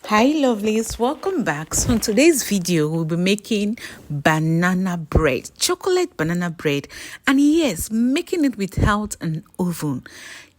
Hi lovelies, welcome back. So in today's video we'll be making banana bread, chocolate banana bread, and yes, making it without an oven.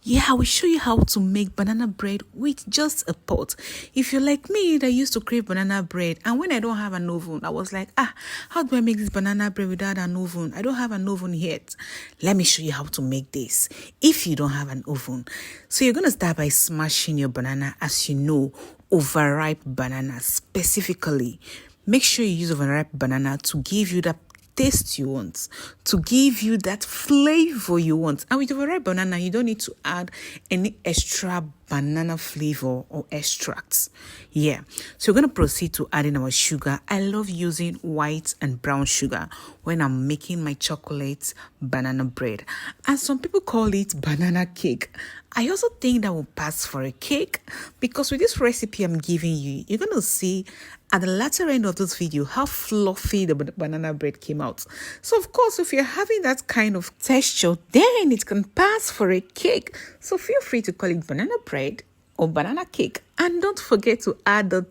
Yeah, I will show you how to make banana bread with just a pot. If you're like me that used to crave banana bread, and when I don't have an oven, I was like, how do I make this banana bread without an oven? I don't have an oven yet. Let me show you how to make this if you don't have an oven. So you're going to start by smashing your banana. As you know, overripe banana specifically. Make sure you use overripe banana to give you that taste you want, to give you that flavor you want. And with overripe banana, you don't need to add any extra banana flavor or extracts. Yeah, so we're going to proceed to adding our sugar. I love using white and brown sugar when I'm making my chocolate banana bread, and some people call it banana cake. I also think that will pass for a cake, because with this recipe I'm giving you, you're going to see at the latter end of this video how fluffy the banana bread came out. So of course, if you're having that kind of texture, then it can pass for a cake. So feel free to call it banana bread or banana cake. And don't forget to add the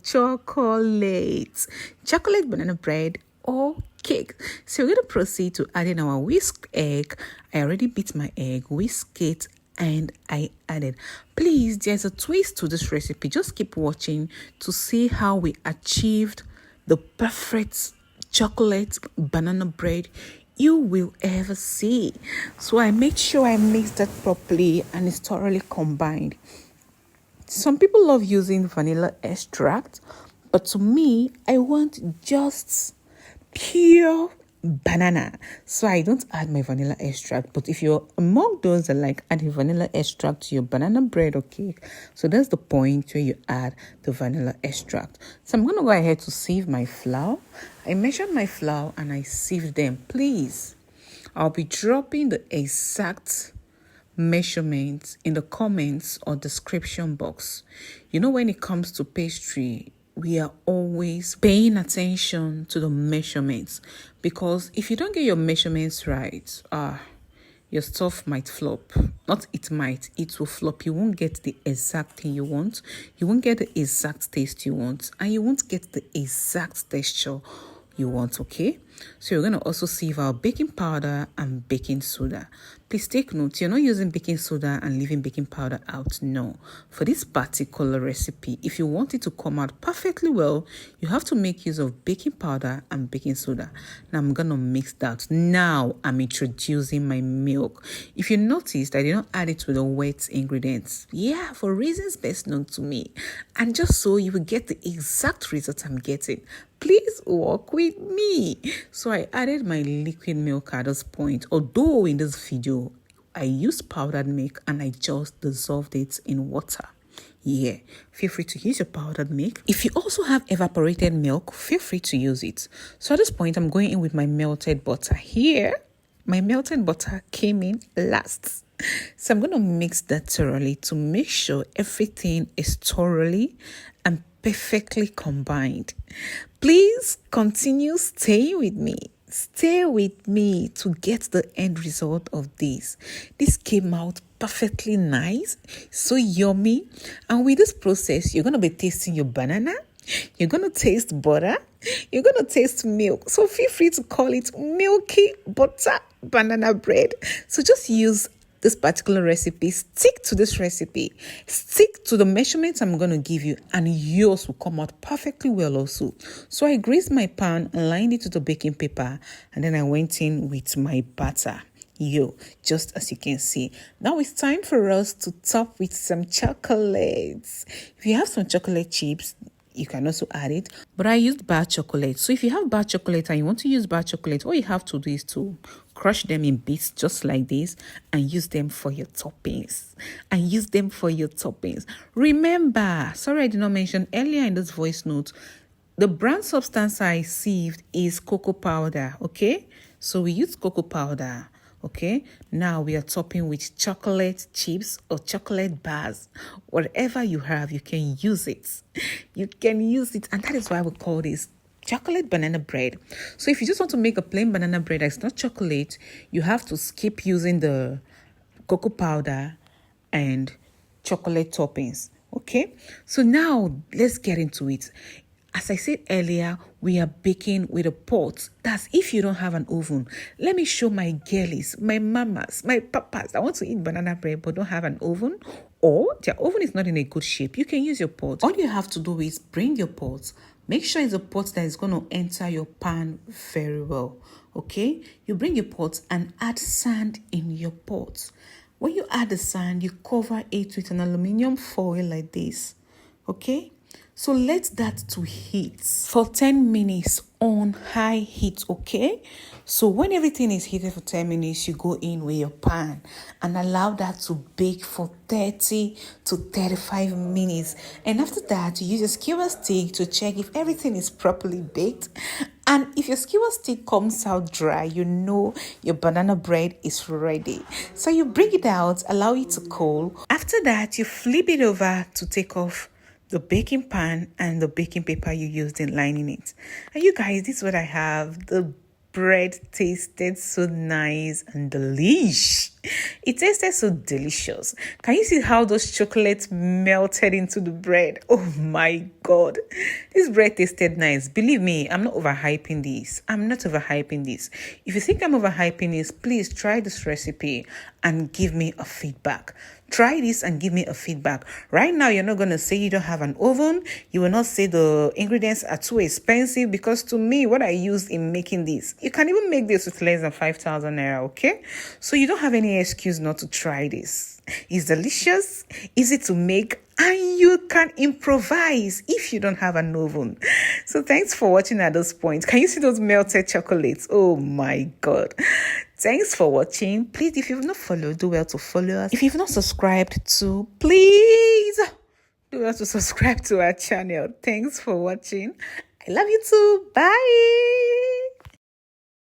chocolate banana bread or cake. So we're going to proceed to adding our whisked egg. I already beat my egg, whisk it, and I added. Please, there's a twist to this recipe. Just keep watching to see how we achieved the perfect chocolate banana bread you will ever see. So I made sure I mixed that properly and it's thoroughly combined. Some people love using vanilla extract, but to me, I want just pure banana, so I don't add my vanilla extract. But if you're among those that like adding vanilla extract to your banana bread or cake, so that's the point where you add the vanilla extract. So I'm gonna go ahead to sieve my flour. I measured my flour and I sieved them. Please, I'll be dropping the exact measurements in the comments or description box. You know, when it comes to pastry, we are always paying attention to the measurements, because if you don't get your measurements right, your stuff might flop. Not it might, it will flop. You won't get the exact thing you want. You won't get the exact taste you want, and you won't get the exact texture you want, okay? So you're going to also sieve our baking powder and baking soda. Please take note, you're not using baking soda and leaving baking powder out. No. For this particular recipe, if you want it to come out perfectly well, you have to make use of baking powder and baking soda. Now I'm going to mix that. Now I'm introducing my milk. If you noticed, I did not add it to the wet ingredients. Yeah, for reasons best known to me. And just so you will get the exact result I'm getting. Please walk with me. So I added my liquid milk at this point. Although in this video, I used powdered milk and I just dissolved it in water. Yeah, feel free to use your powdered milk. If you also have evaporated milk, feel free to use it. So at this point, I'm going in with my melted butter. Here, my melted butter came in last. So I'm going to mix that thoroughly to make sure everything is thoroughly and perfectly combined. Please continue staying with me. Stay with me to get the end result of this. This came out perfectly nice, so yummy. And with this process, you're going to be tasting your banana. You're going to taste butter. You're going to taste milk. So feel free to call it milky butter banana bread. So just use this particular recipe, stick to this recipe, stick to the measurements I'm going to give you, and yours will come out perfectly well also. So I greased my pan, lined it with the baking paper, and then I went in with my butter. Just as you can see. Now it's time for us to top with some chocolates. If you have some chocolate chips, you can also add it, but I used bar chocolate. So if you have bar chocolate and you want to use bar chocolate, all you have to do is to crush them in bits just like this and use them for your toppings. Remember, sorry I did not mention earlier in this voice note, the brown substance I sieved is cocoa powder, okay? So we use cocoa powder. Okay, now we are topping with chocolate chips or chocolate bars. Whatever you have, you can use it. And that is why we call this chocolate banana bread. So if you just want to make a plain banana bread that's not chocolate, you have to skip using the cocoa powder and chocolate toppings. Okay, so now let's get into it. As I said earlier, we are baking with a pot. That's if you don't have an oven. Let me show my girlies, my mamas, my papas. I want to eat banana bread but don't have an oven, or their oven is not in a good shape. You can use your pot. All you have to do is bring your pot. Make sure it's a pot that is going to enter your pan very well. Okay, you bring your pot and add sand in your pot. When you add the sand, you cover it with an aluminium foil like this. Okay, so let that to heat for 10 minutes on high heat. Okay, so when everything is heated for 10 minutes, you go in with your pan and allow that to bake for 30 to 35 minutes. And after that, you use a skewer stick to check if everything is properly baked. And if your skewer stick comes out dry, you know your banana bread is ready. So you bring it out, allow it to cool. After that, you flip it over to take off the baking pan and the baking paper you used in lining it. And you guys, this is what I have. The bread tasted so nice and delish. It tasted so delicious. Can you see how those chocolates melted into the bread? Oh my God. This bread tasted nice. Believe me, I'm not overhyping this. If you think I'm overhyping this, please try this recipe and give me a feedback. Try this and give me a feedback. Right now, you're not going to say you don't have an oven. You will not say the ingredients are too expensive, because to me, what I used in making this, you can even make this with less than 5,000 naira, okay? So you don't have any excuse not to try this. It's delicious, easy to make, and you can improvise if you don't have an oven. So thanks for watching at this point. Can you see those melted chocolates? Oh my God. Thanks for watching. Please, if you've not followed, do well to follow us. If you've not subscribed to, please do well to subscribe to our channel. Thanks for watching. I love you too. Bye.